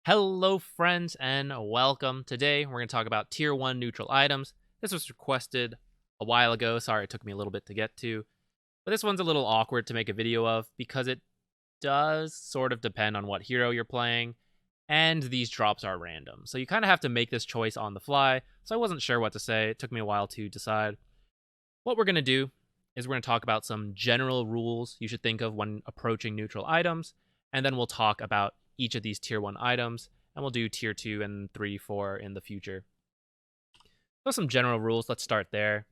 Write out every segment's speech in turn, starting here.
Hello, friends, and welcome. Today, we're going to talk about Tier 1 neutral items. This was requested a while ago. Sorry, it took me a little bit to get to. But this one's a little awkward to make a video of because it does sort of depend on what hero you're playing, and these drops are random. So you kind of have to make this choice on the fly. So I wasn't sure what to say. It took me a while to decide. What we're going to do is we're going to talk about some general rules you should think of when approaching neutral items, and then we'll talk about each of these tier 1 items, and we'll do tier 2 and 3, 4 in the future. So some general rules, let's start there.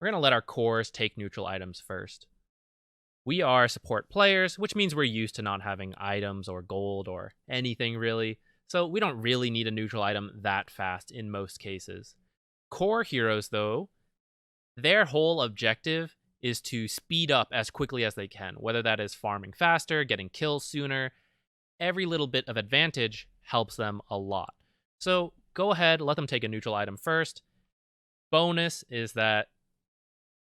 We're going to let our cores take neutral items first. We are support players, which means we're used to not having items or gold or anything really, so we don't really need a neutral item that fast in most cases. Core heroes, though, their whole objective is to speed up as quickly as they can, whether that is farming faster, getting kills sooner. Every little bit of advantage helps them a lot. So go ahead, let them take a neutral item first. Bonus is that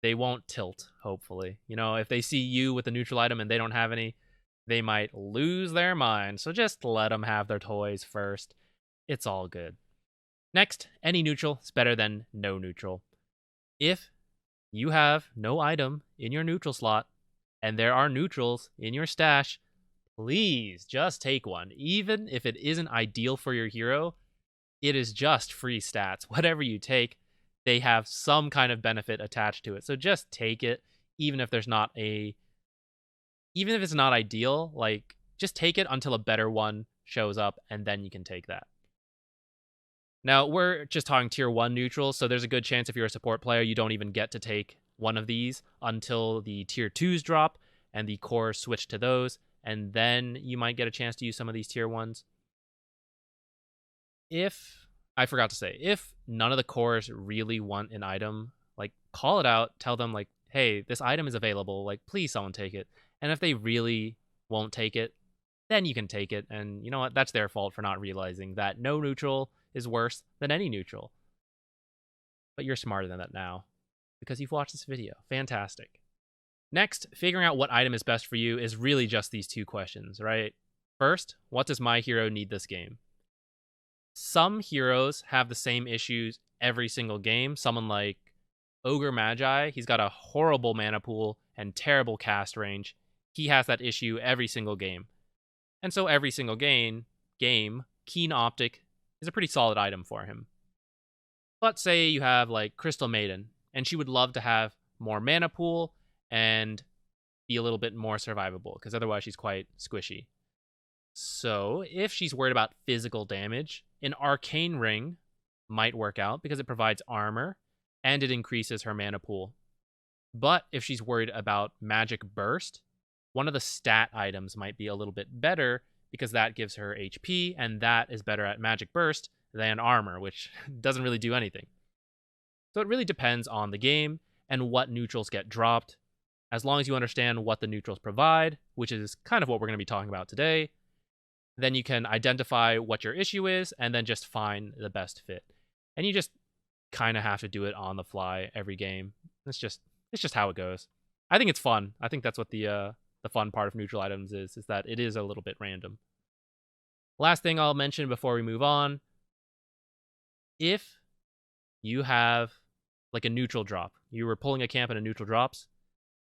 they won't tilt, hopefully. You know, if they see you with a neutral item and they don't have any, they might lose their mind. So just let them have their toys first. It's all good. Next, any neutral is better than no neutral. If you have no item in your neutral slot and there are neutrals in your stash, please just take one. Even if it isn't ideal for your hero, it is just free stats. Whatever you take, they have some kind of benefit attached to it. So just take it, even if it's not ideal, like just take it until a better one shows up and then you can take that. Now, we're just talking tier 1 neutrals, so there's a good chance if you're a support player, you don't even get to take one of these until the tier 2s drop and the cores switch to those, and then you might get a chance to use some of these tier 1s. I forgot to say, if none of the cores really want an item, like, call it out, tell them, like, hey, this item is available, like, please someone take it. And if they really won't take it, then you can take it, and you know what, that's their fault for not realizing that no neutral is worse than any neutral. But you're smarter than that now, because you've watched this video. Fantastic. Next, figuring out what item is best for you is really just these two questions, right? First, what does my hero need this game? Some heroes have the same issues every single game. Someone like Ogre Magi, he's got a horrible mana pool and terrible cast range. He has that issue every single game. And so every single game, Keen Optic is a pretty solid item for him. But say you have like Crystal Maiden, and she would love to have more mana pool and be a little bit more survivable, because otherwise she's quite squishy. So if she's worried about physical damage, an Arcane Ring might work out because it provides armor and it increases her mana pool. But if she's worried about Magic Burst, one of the stat items might be a little bit better because that gives her HP, and that is better at Magic Burst than armor, which doesn't really do anything. So it really depends on the game and what neutrals get dropped. As long as you understand what the neutrals provide, which is kind of what we're going to be talking about today, then you can identify what your issue is and then just find the best fit. And you just kind of have to do it on the fly every game. It's just how it goes. I think it's fun. I think that's what the fun part of neutral items is that it is a little bit random. Last thing I'll mention before we move on, if you have like a neutral drop, you were pulling a camp and a neutral drops,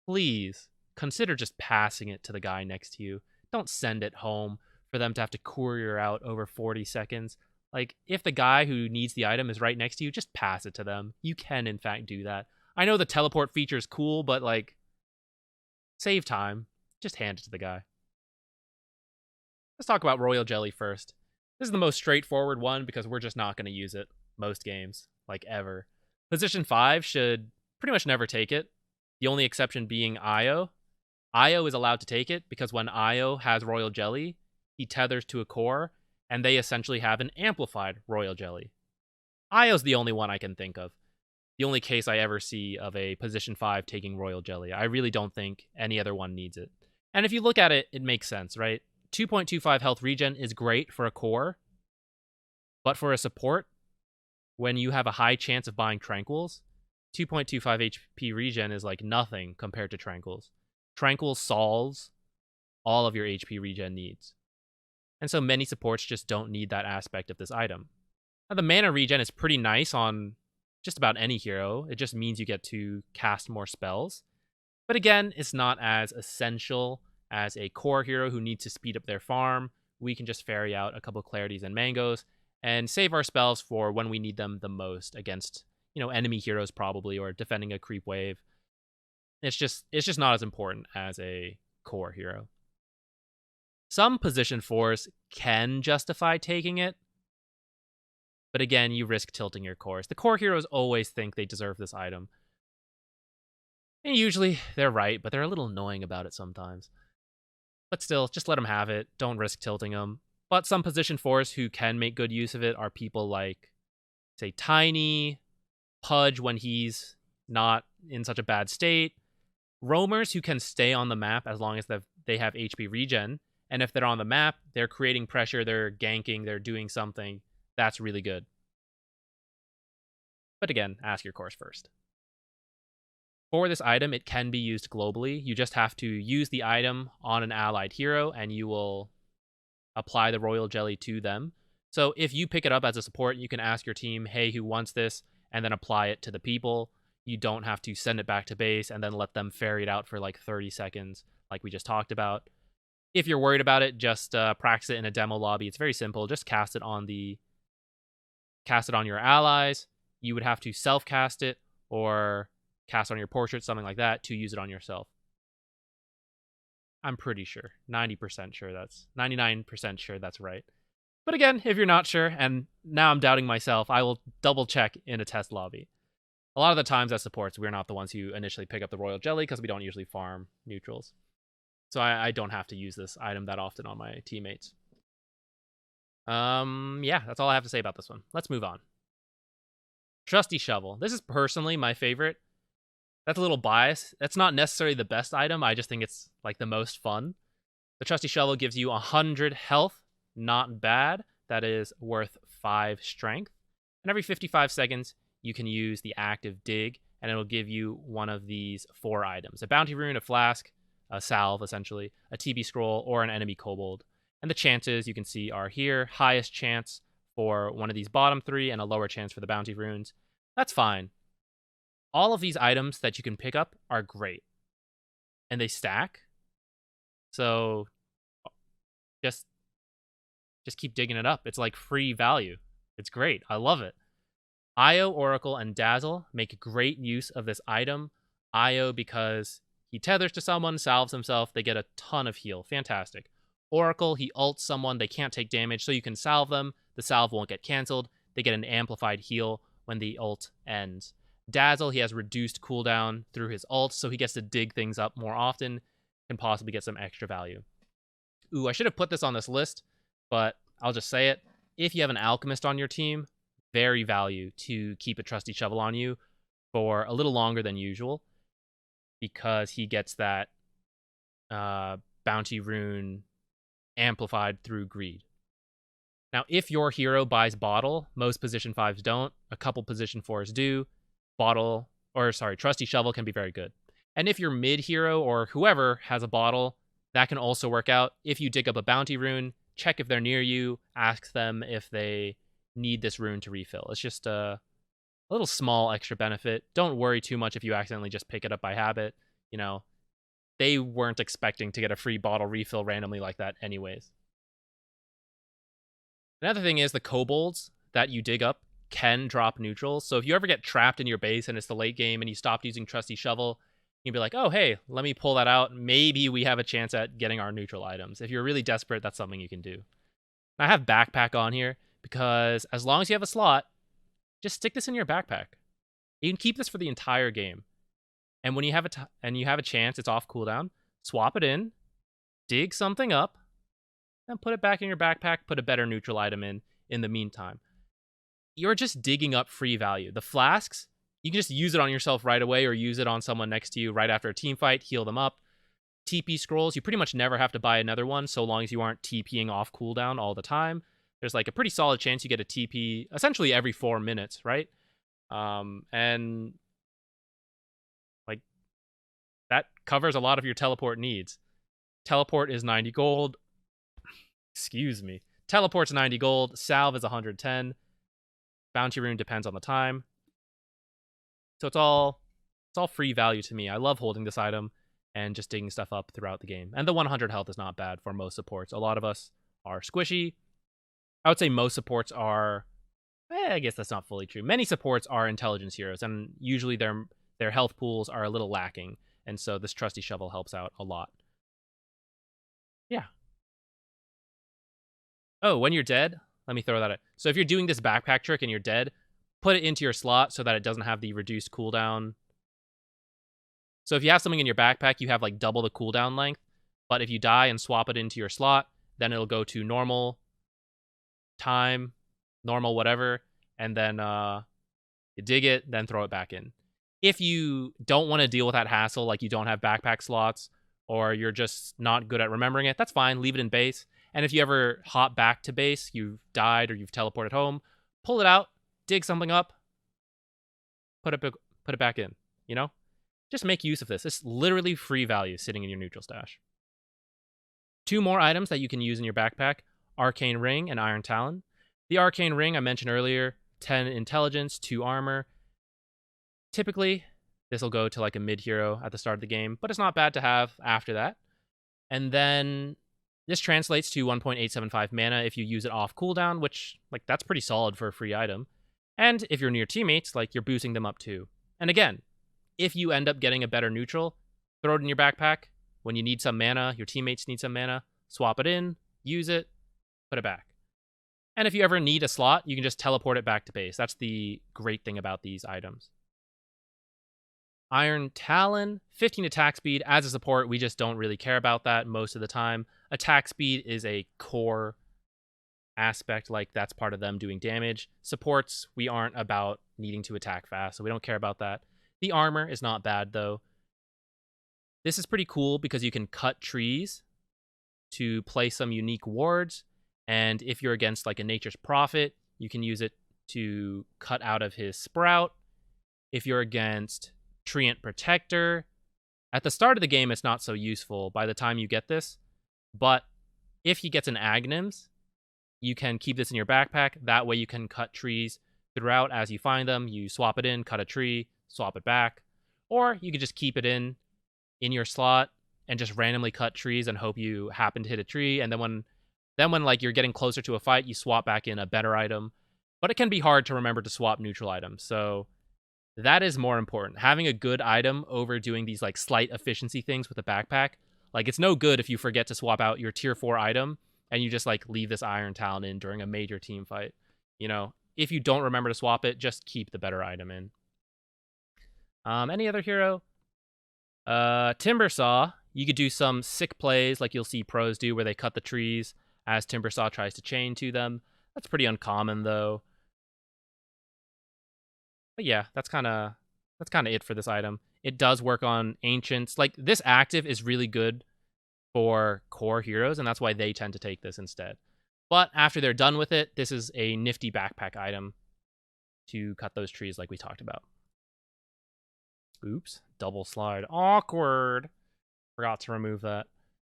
please consider just passing it to the guy next to you. Don't send it home for them to have to courier out over 40 seconds. Like, if the guy who needs the item is right next to you, just pass it to them. You can, in fact, do that. I know the teleport feature is cool, but, like, save time. Just hand it to the guy. Let's talk about Royal Jelly first. This is the most straightforward one because we're just not going to use it most games, like, ever. Position 5 should pretty much never take it. The only exception being Io. Io is allowed to take it because when Io has Royal Jelly, he tethers to a core, and they essentially have an amplified Royal Jelly. Io's the only one I can think of. The only case I ever see of a position 5 taking Royal Jelly. I really don't think any other one needs it. And if you look at it, it makes sense, right? 2.25 health regen is great for a core, but for a support, when you have a high chance of buying Tranquils, 2.25 HP regen is like nothing compared to Tranquils. Tranquil solves all of your HP regen needs. And so many supports just don't need that aspect of this item. Now, the mana regen is pretty nice on just about any hero. It just means you get to cast more spells. But again, it's not as essential as a core hero who needs to speed up their farm. We can just ferry out a couple clarities and mangoes and save our spells for when we need them the most against, enemy heroes probably, or defending a creep wave. It's just not as important as a core hero. Some position 4s can justify taking it, but again, you risk tilting your cores. The core heroes always think they deserve this item. And usually they're right, but they're a little annoying about it sometimes. But still, just let them have it. Don't risk tilting them. But some position 4s who can make good use of it are people like, say, Tiny, Pudge when he's not in such a bad state, roamers who can stay on the map as long as they have HP regen. And if they're on the map, they're creating pressure, they're ganking, they're doing something. That's really good. But again, ask your cores first. For this item, it can be used globally. You just have to use the item on an allied hero, and you will apply the royal jelly to them. So if you pick it up as a support, you can ask your team, hey, who wants this? And then apply it to the people. You don't have to send it back to base and then let them ferry it out for like 30 seconds, like we just talked about. If you're worried about it, just practice it in a demo lobby. It's very simple. Just cast it on your allies. You would have to self-cast it or cast on your portrait, something like that, to use it on yourself. I'm pretty sure. 99% sure that's right. But again, if you're not sure, and now I'm doubting myself, I will double check in a test lobby. A lot of the times as supports, we're not the ones who initially pick up the royal jelly because we don't usually farm neutrals. So I don't have to use this item that often on my teammates. Yeah, that's all I have to say about this one. Let's move on. Trusty Shovel. This is personally my favorite. That's a little biased. That's not necessarily the best item. I just think it's like the most fun. The Trusty Shovel gives you 100 health. Not bad. That is worth 5 strength. And every 55 seconds, you can use the active dig, and it'll give you one of these 4 items. A bounty rune, a flask, a salve, essentially, a TB scroll, or an enemy kobold. And the chances you can see are here. Highest chance for one of these bottom 3 and a lower chance for the bounty runes. That's fine. All of these items that you can pick up are great. And they stack. So just keep digging it up. It's like free value. It's great. I love it. Io, Oracle, and Dazzle make great use of this item. Io because he tethers to someone, salves himself, they get a ton of heal. Fantastic. Oracle, he ults someone, they can't take damage, so you can salve them. The salve won't get cancelled. They get an amplified heal when the ult ends. Dazzle, he has reduced cooldown through his ult, so he gets to dig things up more often, can possibly get some extra value. Ooh, I should have put this on this list, but I'll just say it. If you have an alchemist on your team, very value to keep a Trusty Shovel on you for a little longer than usual, because he gets that bounty rune amplified through greed. Now, if your hero buys bottle, most position 5s don't. A couple position 4s do. Trusty Shovel can be very good. And if your mid hero or whoever has a bottle, that can also work out. If you dig up a bounty rune, check if they're near you, ask them if they need this rune to refill. It's just a little small extra benefit. Don't worry too much if you accidentally just pick it up by habit. They weren't expecting to get a free bottle refill randomly like that anyways. Another thing is the kobolds that you dig up can drop neutrals. So if you ever get trapped in your base and it's the late game and you stopped using Trusty Shovel, you'd be like, oh, hey, let me pull that out. Maybe we have a chance at getting our neutral items. If you're really desperate, that's something you can do. I have Backpack on here because as long as you have a slot, just stick this in your backpack. You can keep this for the entire game. And when you have a chance, it's off cooldown, swap it in, dig something up, and put it back in your backpack, put a better neutral item in the meantime. You're just digging up free value. The flasks, you can just use it on yourself right away or use it on someone next to you right after a team fight, heal them up. TP scrolls, you pretty much never have to buy another one so long as you aren't TPing off cooldown all the time. There's like a pretty solid chance you get a TP essentially every 4 minutes, right? And like that covers a lot of your teleport needs. Teleport is 90 gold. Excuse me. Teleport's 90 gold. Salve is 110. Bounty rune depends on the time. So it's all free value to me. I love holding this item and just digging stuff up throughout the game. And the 100 health is not bad for most supports. A lot of us are squishy. I would say most supports are... I guess that's not fully true. Many supports are intelligence heroes, and usually their health pools are a little lacking. And so this Trusty Shovel helps out a lot. Yeah. Oh, when you're dead, let me throw that out. So if you're doing this backpack trick and you're dead, put it into your slot so that it doesn't have the reduced cooldown. So if you have something in your backpack, you have like double the cooldown length. But if you die and swap it into your slot, then it'll go to normal time, normal whatever, and then you dig it, then throw it back in. If you don't want to deal with that hassle, like you don't have backpack slots, or you're just not good at remembering it, that's fine. Leave it in base. And if you ever hop back to base, you've died or you've teleported home, pull it out, dig something up, put it back in, you know? Just make use of this. It's literally free value sitting in your neutral stash. 2 more items that you can use in your backpack, Arcane Ring and Iron Talon. The Arcane Ring I mentioned earlier, 10 intelligence, 2 armor. Typically, this will go to like a mid-hero at the start of the game, but it's not bad to have after that. And then this translates to 1.875 mana if you use it off cooldown, which, like, that's pretty solid for a free item. And if you're near teammates, like, you're boosting them up too. And again, if you end up getting a better neutral, throw it in your backpack. When you need some mana, your teammates need some mana, swap it in, use it, put it back. And if you ever need a slot, you can just teleport it back to base. That's the great thing about these items. Iron Talon, 15 attack speed. As a support, we just don't really care about that most of the time. Attack speed is a core aspect, like that's part of them doing damage. Supports, we aren't about needing to attack fast, so we don't care about that. The armor is not bad, though. This is pretty cool because you can cut trees to play some unique wards, and if you're against like a Nature's Prophet, you can use it to cut out of his sprout. If you're against Treant Protector, at the start of the game, it's not so useful by the time you get this, but if he gets an Aghanim's, you can keep this in your backpack. That way you can cut trees throughout as you find them. You swap it in, cut a tree, swap it back, or you could just keep it in your slot and just randomly cut trees and hope you happen to hit a tree. And then when like you're getting closer to a fight, you swap back in a better item. But it can be hard to remember to swap neutral items, so that is more important. Having a good item over doing these like slight efficiency things with a backpack. Like, it's no good if you forget to swap out your tier 4 item and you just like leave this Iron Talon in during a major team fight. You know, if you don't remember to swap it, just keep the better item in. Any other hero? Timbersaw. You could do some sick plays like you'll see pros do where they cut the trees as Timbersaw tries to chain to them. That's pretty uncommon though. But yeah, that's kind of it for this item. It does work on ancients. Like, this active is really good for core heroes, and that's why they tend to take this instead. But after they're done with it, this is a nifty backpack item to cut those trees like we talked about. Oops, double slide. Awkward. Forgot to remove that.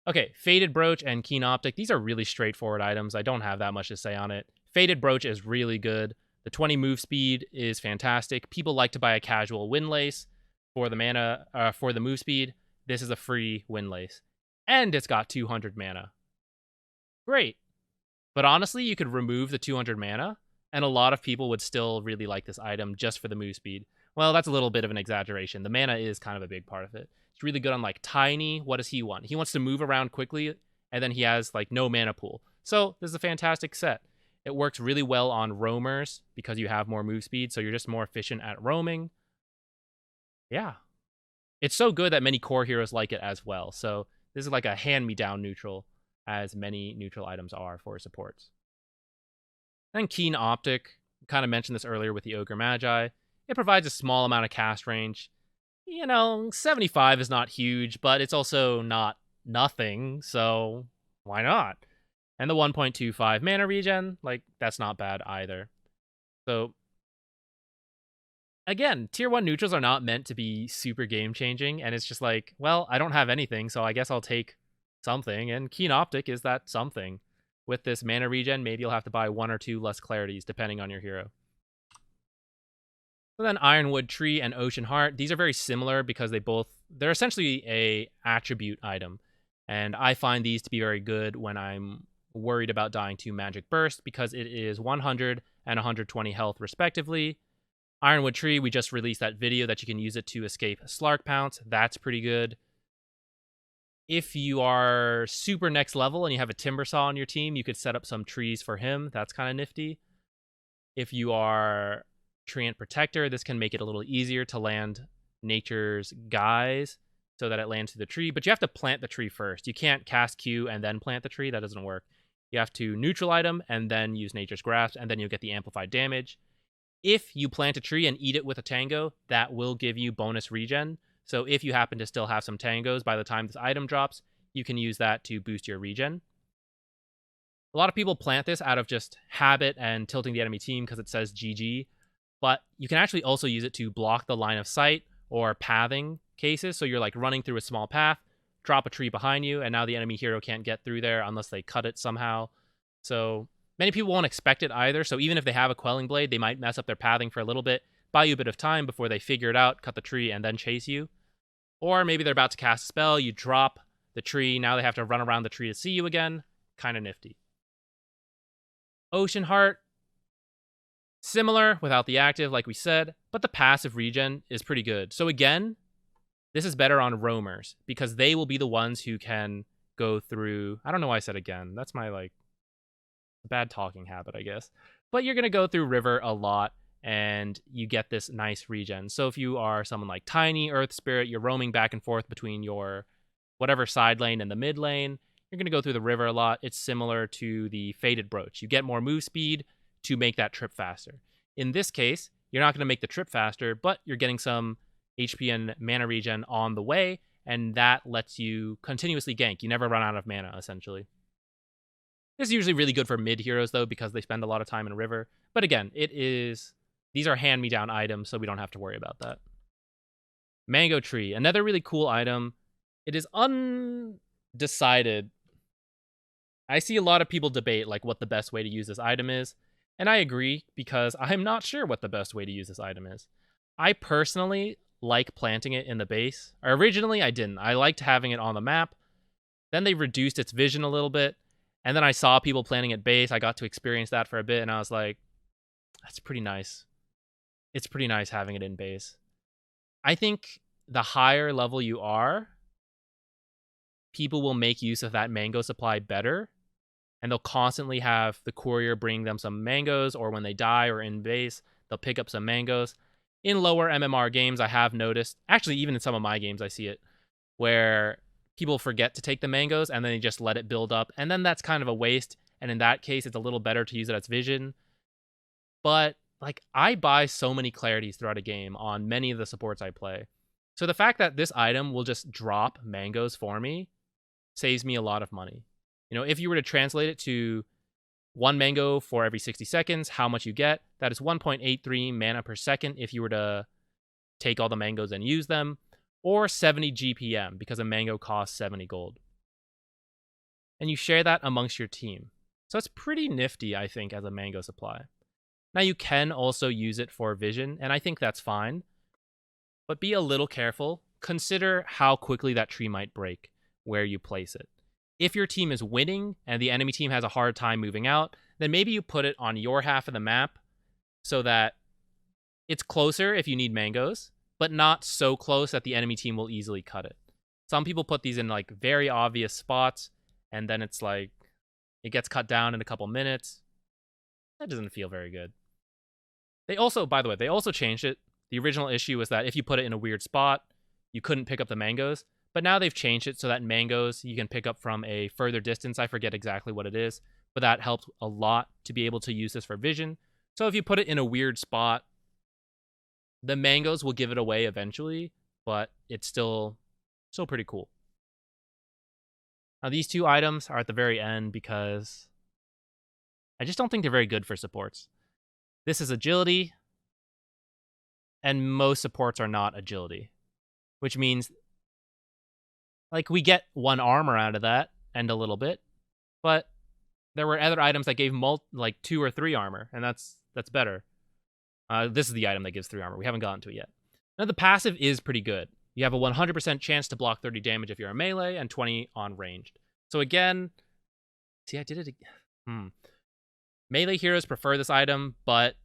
Okay, Faded Broach and Keen Optic. These are really straightforward items. I don't have that much to say on it. Faded Broach is really good. The 20 move speed is fantastic. People like to buy a casual windlace for the mana, for the move speed. This is a free windlace. And it's got 200 mana. Great. But honestly, you could remove the 200 mana, and a lot of people would still really like this item just for the move speed. Well, that's a little bit of an exaggeration. The mana is kind of a big part of it. It's really good on, like, Tiny. What does he want? He wants to move around quickly, and then he has, like, no mana pool. So this is a fantastic set. It works really well on roamers because you have more move speed, so you're just more efficient at roaming. Yeah. It's so good that many core heroes like it as well. So this is like a hand-me-down neutral, as many neutral items are for supports. Then Keen Optic. Kind of mentioned this earlier with the Ogre Magi. It provides a small amount of cast range. You know, 75 is not huge, but it's also not nothing, so why not? And the 1.25 mana regen, like, that's not bad either. So, again, tier 1 neutrals are not meant to be super game-changing, and it's just like, well, I don't have anything, so I guess I'll take something, and Keen Optic is that something, with this mana regen, maybe you'll have to buy 1 or 2 less clarities, depending on your hero. So then Ironwood Tree and Ocean Heart, these are very similar because they're essentially a attribute item. And I find these to be very good when I'm worried about dying to Magic Burst because it is 100 and 120 health respectively. Ironwood Tree, we just released that video that you can use it to escape Slark Pounce. That's pretty good. If you are super next level and you have a Timber Saw on your team, you could set up some trees for him. That's kind of nifty. If you are Treant Protector, this can make it a little easier to land Nature's Guise so that it lands to the tree, but you have to plant the tree first. You can't cast Q and then plant the tree. That doesn't work. You have to neutral item and then use Nature's Grasp, and then you'll get the amplified damage. If you plant a tree and eat it with a tango, that will give you bonus regen. So if you happen to still have some tangos by the time this item drops, you can use that to boost your regen. A lot of people plant this out of just habit and tilting the enemy team because it says GG, but you can actually also use it to block the line of sight or pathing cases. So you're like running through a small path, drop a tree behind you, and now the enemy hero can't get through there unless they cut it somehow. So many people won't expect it either. So even if they have a Quelling Blade, they might mess up their pathing for a little bit, buy you a bit of time before they figure it out, cut the tree, and then chase you. Or maybe they're about to cast a spell, you drop the tree, now they have to run around the tree to see you again. Kind of nifty. Ocean Heart, similar without the active, like we said, but the passive regen is pretty good. So again, this is better on roamers because they will be the ones who can go through. I don't know why I said again. That's my bad talking habit, I guess. But you're going to go through river a lot and you get this nice regen. So if you are someone like Tiny, Earth Spirit, you're roaming back and forth between your whatever side lane and the mid lane, you're going to go through the river a lot. It's similar to the Faded Broach. You get more move speed to make that trip faster. In this case, you're not going to make the trip faster, but you're getting some HP and mana regen on the way, and that lets you continuously gank. You never run out of mana, essentially. This is usually really good for mid heroes, though, because they spend a lot of time in river. But again, these are hand-me-down items, so we don't have to worry about that. Mango Tree, another really cool item. It is undecided. I see a lot of people debate what the best way to use this item is, and I agree because I'm not sure what the best way to use this item is. I personally like planting it in the base. Originally, I didn't. I liked having it on the map. Then they reduced its vision a little bit, and then I saw people planting at base. I got to experience that for a bit, and I was like, that's pretty nice. It's pretty nice having it in base. I think the higher level you are, people will make use of that mango supply better, and they'll constantly have the courier bring them some mangoes, or when they die or in base, they'll pick up some mangoes. In lower MMR games, I have noticed, actually even in some of my games I see it, where people forget to take the mangoes and then they just let it build up, and then that's kind of a waste, and in that case, it's a little better to use it as vision. But I buy so many clarities throughout a game on many of the supports I play. So the fact that this item will just drop mangoes for me saves me a lot of money. If you were to translate it to 1 mango for every 60 seconds, how much you get, that is 1.83 mana per second if you were to take all the mangoes and use them, or 70 GPM because a mango costs 70 gold. And you share that amongst your team. So it's pretty nifty, I think, as a mango supply. Now, you can also use it for vision, and I think that's fine. But be a little careful. Consider how quickly that tree might break where you place it. If your team is winning and the enemy team has a hard time moving out, then maybe you put it on your half of the map so that it's closer if you need mangoes, but not so close that the enemy team will easily cut it. Some people put these in very obvious spots, and then it's it gets cut down in a couple minutes. That doesn't feel very good. They also, by the way, they also changed it. The original issue was that if you put it in a weird spot, you couldn't pick up the mangoes. But now they've changed it so that mangoes you can pick up from a further distance. I forget exactly what it is, but that helped a lot to be able to use this for vision. So if you put it in a weird spot, the mangoes will give it away eventually, but it's still pretty cool. Now these two items are at the very end because I just don't think they're very good for supports. This is agility, and most supports are not agility, which means we get 1 armor out of that and a little bit, but There were other items that gave like 2 or 3 armor, and that's better. This is the item that gives 3 armor. We haven't gotten to it yet. Now, the passive is pretty good. You have a 100% chance to block 30 damage if you're a melee and 20 on ranged. So again, see, I did it again. Melee heroes prefer this item, but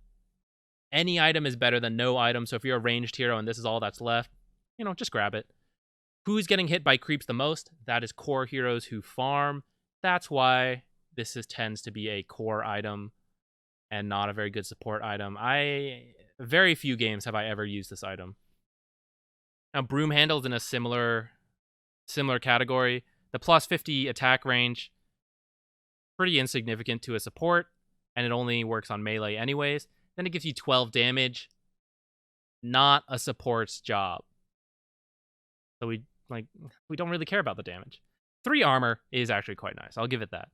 any item is better than no item. So if you're a ranged hero and this is all that's left, just grab it. Who's getting hit by creeps the most? That is core heroes who farm. That's why this tends to be a core item and not a very good support item. Very few games have I ever used this item. Now, Broom Handle's in a similar category. The plus 50 attack range, pretty insignificant to a support, and it only works on melee anyways. Then it gives you 12 damage. Not a support's job. So we don't really care about the damage. 3 armor is actually quite nice. I'll give it that.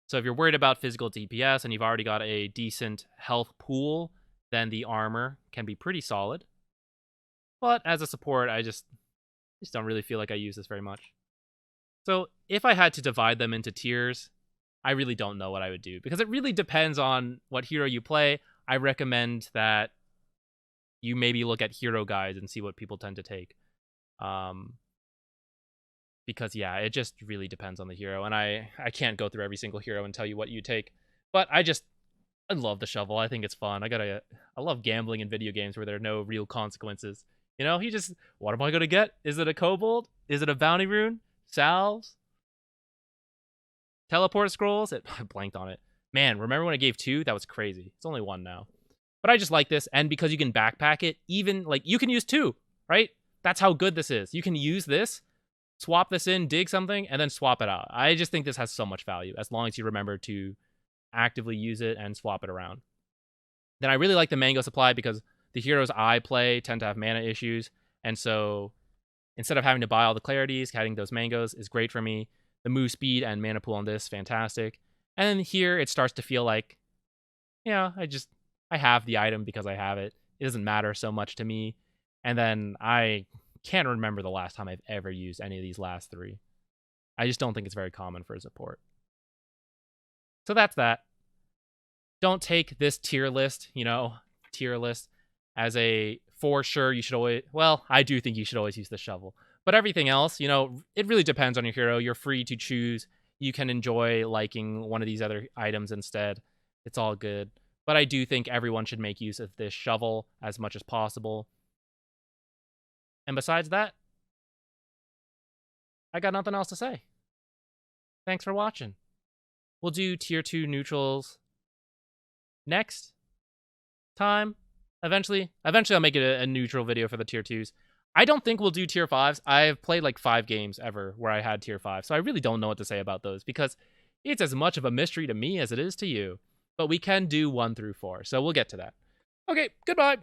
So if you're worried about physical DPS and you've already got a decent health pool, then the armor can be pretty solid. But as a support, I just don't really feel like I use this very much. So if I had to divide them into tiers, I really don't know what I would do, because it really depends on what hero you play. I recommend that you maybe look at hero guides and see what people tend to take. Because yeah, it just really depends on the hero, and I can't go through every single hero and tell you what you take. But I love the shovel. I think it's fun. I love gambling in video games where there are no real consequences. What am I gonna get? Is it a kobold? Is it a bounty rune? Salves? Teleport scrolls? I blanked on it. Man, remember when I gave 2? That was crazy. It's only 1 now. But I just like this, and because you can backpack it, even, you can use 2, right? That's how good this is. You can use this, swap this in, dig something, and then swap it out. I just think this has so much value, as long as you remember to actively use it and swap it around. Then I really like the mango supply, because the heroes I play tend to have mana issues, and so instead of having to buy all the clarities, getting those mangoes is great for me. The move speed and mana pool on this, fantastic. And then here, it starts to feel like, I have the item because I have it. It doesn't matter so much to me. And then I can't remember the last time I've ever used any of these last 3. I just don't think it's very common for a support. So that's that. Don't take this tier list, as a for sure you should always... Well, I do think you should always use the shovel. But everything else, it really depends on your hero. You're free to choose. You can enjoy liking one of these other items instead. It's all good. But I do think everyone should make use of this shovel as much as possible. And besides that, I got nothing else to say. Thanks for watching. We'll do tier 2 neutrals next time. Eventually I'll make it a neutral video for the tier 2s. I don't think we'll do tier 5s. I've played like 5 games ever where I had tier 5, so I really don't know what to say about those, because it's as much of a mystery to me as it is to you. But we can do 1 through 4, so we'll get to that. Okay, goodbye!